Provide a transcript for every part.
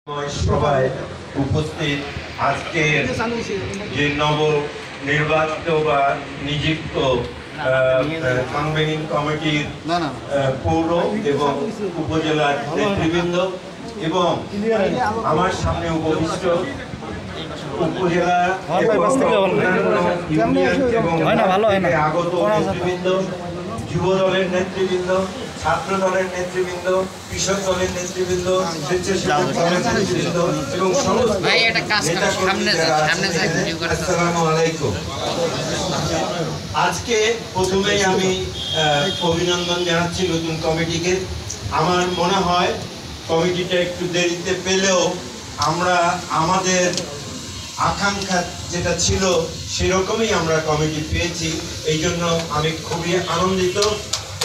সভায় উপস্থিত আজকের যে নবনির্বাচিত বা নিযুক্ত কনভেনিং কমিটির পৌর এবং উপজেলার নেতৃবৃন্দ এবং আমার সামনে উপবিষ্ট উপজেলা ইউনিয়ন এবং আগত নেতৃবৃন্দ, যুব দলের নেতৃবৃন্দ, ছাত্র দলের নেতৃবৃন্দ, কৃষক দলের নেতৃবৃন্দ, স্বেচ্ছাসেবক দলের নেতৃবৃন্দ এবং সমস্ত আসসালামু আলাইকুম। আজকে প্রথমেই আমি অভিনন্দন জানাচ্ছি নতুন কমিটিকে। আমার মনে হয় কমিটিটা একটু দেরিতে পেলেও আমরা আমাদের আকাঙ্ক্ষা যেটা ছিল সেরকমই আমরা কমিটি পেয়েছি। এই জন্য আমি খুবই আনন্দিত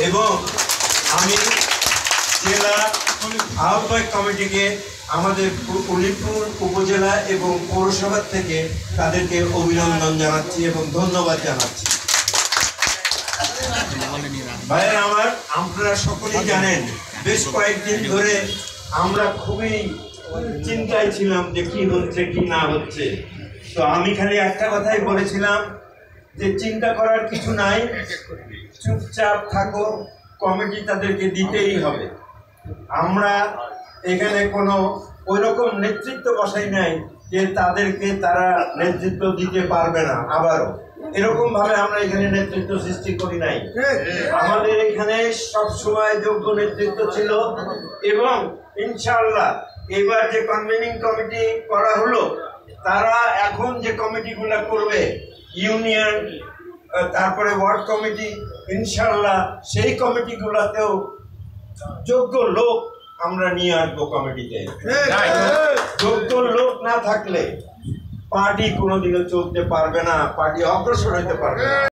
এবং আমি জেলা আহ্বায়ক কমিটিকে আমাদের উলিপুর উপজেলা এবং পৌরসভা থেকে তাদেরকে অভিনন্দন জানাচ্ছি এবং ধন্যবাদ জানাচ্ছি। ভাইয়ের আমার, আপনারা সকলেই জানেন বেশ কয়েকদিন ধরে আমরা খুবই চিন্তায় ছিলাম যে কি হচ্ছে কি না হচ্ছে। তো আমি খালি একটা কথাই বলেছিলাম যে চিন্তা করার কিছু নাই, চুপচাপ থাকো, কমিটি তাদেরকে দিতেই হবে। আমরা এখানে কোনো ওইরকম নেতৃত্ব বসাই নাই যে তাদেরকে তারা নেতৃত্ব দিতে পারবে না। আবারও এরকম ভাবে আমরা এখানে নেতৃত্ব সৃষ্টি করি নাই। আমাদের এখানে সব সময় যোগ্য নেতৃত্ব ছিল এবং ইনশাআল্লাহ এবার যে কনভেনিং কমিটি করা হলো তারা এখন যে কমিটিগুলো করবে ইউনিয়ন, তারপরে ওয়ার্ড কমিটি, ইনশাআল্লাহ সেই কমিটিগুলোতেও যোগ্য লোক আমরা নিয়ে আসবো কমিটিতে। যোগ্য লোক না থাকলে পার্টি কোনোদিনও চলতে পারবে না, পার্টি অগ্রসর হতে পারবে না।